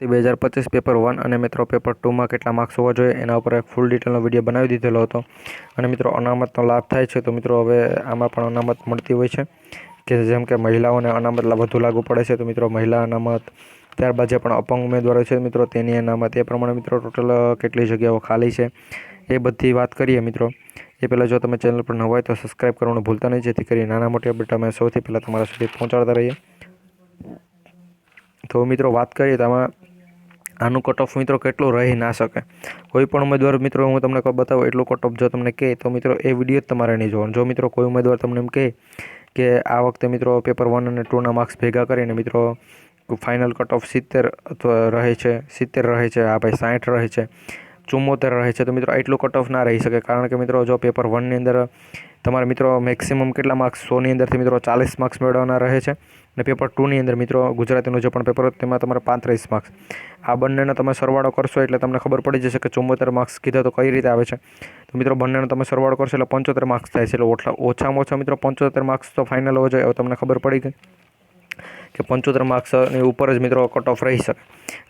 2025 paper 1 અને મિત્રો paper 2માં કેટલા માર્ક્સ હોવા જોઈએ એના ઉપર એક ફૂલ ડિટેલનો વિડીયો બનાવી દીધેલો હતો. અને મિત્રો અનામતનો લાભ થાય છે તો મિત્રો હવે આમાં પણ અનામત મળતી હોય છે કે જેમ કે મહિલાઓને અનામત વધુ લાગુ પડે છે. તો મિત્રો મહિલા અનામત, ત્યારબાદ જે પણ અપંગ ઉમેદવારો છે મિત્રો તેની અનામત, એ પ્રમાણે મિત્રો ટોટલ કેટલી જગ્યાઓ ખાલી છે એ બધી વાત કરીએ મિત્રો. એ પહેલાં જો તમે ચેનલ પર ન હોય તો સબસ્ક્રાઈબ કરવાનું ભૂલતા નહીં, જેથી કરી નાના મોટી અપડેટ અમે સૌથી પહેલાં તમારા સુધી પહોંચાડતા રહીએ. તો મિત્રો વાત કરીએ તો આનું કટ ઓફ મિત્રો કેટલું રહી ના શકે. કોઈ પણ ઉમેદવાર મિત્રો હું તમને બતાવું એટલું કટ ઓફ જો તમને કહે તો મિત્રો એ વિડીયો જ તમારે નહીં જોવાનો. જો મિત્રો કોઈ ઉમેદવાર તમને એમ કહે કે આ વખતે મિત્રો પેપર 1 અને 2ના માર્ક્સ ભેગા કરીને મિત્રો ફાઇનલ કટ ઓફ 70 અથવા રહે છે, 70 રહે છે, હા ભાઈ 60 રહે છે, 74 રહે છે, તો મિત્રો એટલું કટ ઓફ ના રહી શકે. કારણ કે મિત્રો જો પેપર 1ની અંદર તમારે મિત્રો મેક્સિમમ કેટલા માર્ક્સ 100ની અંદરથી મિત્રો 40 માર્ક્સ મેળવવાના રહે છે અને પેપર 2ની અંદર મિત્રો ગુજરાતીનું જે પણ પેપર હોય તેમાં તમારે 35 માર્ક્સ. આ બંનેનો તમે સરવાળો કરશો એટલે તમને ખબર પડી જશે કે 74 માર્ક્સ કીધા તો કઈ રીતે આવે છે. તો મિત્રો બંનેનો તમે સરવાળો કરશો એટલે 75 માર્ક્સ થાય છે. એટલે ઓછામાં ઓછા મિત્રો 75 માર્ક્સ તો ફાઇનલ હોવો જોઈએ. હવે તમને ખબર પડી ગઈ કે 75 માર્ક્સની ઉપર જ મિત્રો કટ ઓફ રહી શકે.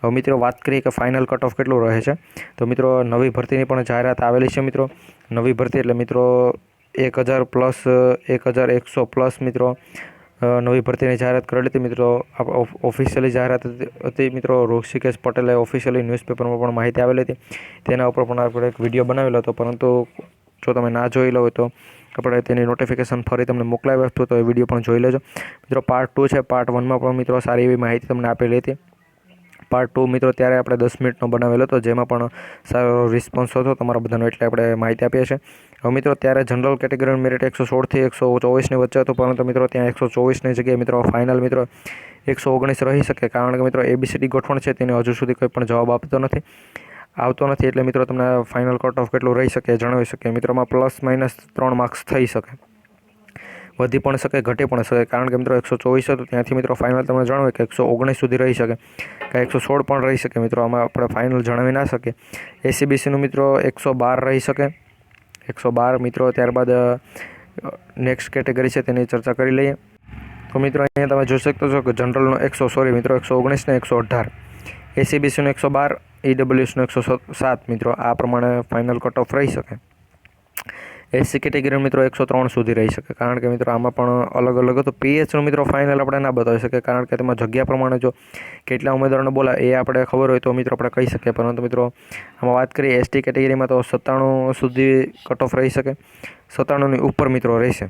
હવે મિત્રો વાત કરીએ કે ફાઇનલ કટ ઓફ કેટલું રહે છે. તો મિત્રો નવી ભરતીની પણ જાહેરાત આવેલી છે મિત્રો. નવી ભરતી એટલે મિત્રો 1000 પ્લસ 1100 પ્લસ મિત્રો નવી ભરતીની જાહેરાત કરેલી હતી મિત્રો. ઓફિશિયલી જાહેરાત હતી મિત્રો. ઋષિકેશ પટેલે ઓફિશિયલી ન્યૂઝપેપરમાં પણ માહિતી આવેલી હતી. તેના ઉપર પણ આપણે એક વિડીયો બનાવેલો હતો, પરંતુ જો તમે ના જોઈ લો હોય તો આપણે તેની નોટિફિકેશન ફરી તમને મોકલાવ્યું હતું, તો એ વિડીયો પણ જોઈ લેજો મિત્રો. પાર્ટ 2 છે. પાર્ટ 1માં પણ મિત્રો સારી એવી માહિતી તમને આપેલી હતી. પાર્ટ 2 મિત્રો ત્યારે આપણે 10 મિનિટનો બનાવેલો હતો, જેમાં પણ સારો રિસ્પોન્સ હતો તમારા બધાનો, એટલે આપણે માહિતી આપીએ છીએ. હવે મિત્રો ત્યારે જનરલ કેટેગરીનું મેરિટ 116થી 124ની વચ્ચે હતું, પરંતુ મિત્રો ત્યાં 124ની જગ્યાએ મિત્રો ફાઇનલ મિત્રો 119 રહી શકે. કારણ કે મિત્રો ABCD ગોઠવણ છે તેને હજુ સુધી કોઈ પણ જવાબ આવતો નથી. એટલે મિત્રો તમને ફાઇનલ કટ ઓફ કેટલું રહી શકે જણાવી શકે. મિત્રોમાં પ્લસ માઇનસ 3 માર્ક્સ થઈ શકે, વધી પણ શકે, ઘટી પણ શકે. કારણ કે મિત્રો 124 હતું ત્યાંથી મિત્રો ફાઇનલ તમને જણાવે કે 119 સુધી રહી શકે, કે 116 પણ રહી શકે. મિત્રો આમાં આપણે ફાઇનલ જણાવી ના શકીએ. ACBCનું મિત્રો 112 રહી શકે, 112 મિત્રો. ત્યારબાદ નેક્સ્ટ કેટેગરી છે તેની ચર્ચા કરી લઈએ. તો મિત્રો અહીંયા તમે જોઈ શકતો છો કે જનરલનો 119 ને 118, ACBCનું 112, EWSનું 107 મિત્રો. આ પ્રમાણે ફાઇનલ કટ ઓફ રહી શકે. SC કેટેગરી મિત્રો 103 સુધી રહી શકે. કારણ કે મિત્રો આમાં પણ અલગ અલગ હતું. PHનું મિત્રો ફાઇનલ આપણે ના બતાવી શકીએ, કારણ કે તેમાં જગ્યા પ્રમાણે જો કેટલા ઉમેદવારોને બોલાવે એ આપણે ખબર હોય તો મિત્રો આપણે કહી શકીએ. પરંતુ મિત્રો આમાં વાત કરીએ ST કેટેગરીમાં તો 97 સુધી કટ ઓફ રહી શકે, 97ની ઉપર મિત્રો રહેશે.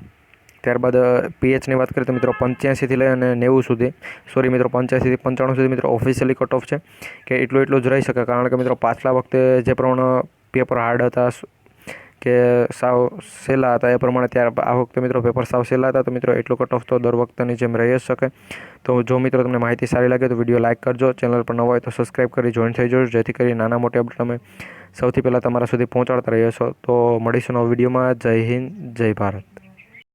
ત્યારબાદ PHની વાત કરીએ તો મિત્રો 85થી લઈ અને 90 સુધી, સોરી મિત્રો 85થી 95 સુધી મિત્રો ઓફિશિયલી કટ ઓફ છે કે એટલું જ રહી શકે. કારણ કે મિત્રો પાછલા વખતે જે પ્રમાણે પેપર હાર્ડ હતા કે સાવ સહેલા હતા એ પ્રમાણે આ વખતે મિત્રો પેપર સાવ સહેલા હતા, તો મિત્રો એટલું કટ ઓફ તો દર વખતની જેમ રહી જ શકે. તો જો મિત્રો તમને માહિતી સારી લાગે તો વિડીયો લાઇક કરજો, ચેનલ પર ન હોય તો સબસ્ક્રાઈબ કરી જોઈન થઈ જજો, જેથી કરી નાના મોટી અપડેટ અમે સૌથી પહેલાં તમારા સુધી પહોંચાડતા રહીએ છો. તો મળીશું નવા વિડીયોમાં. જય હિન્દ, જય ભારત.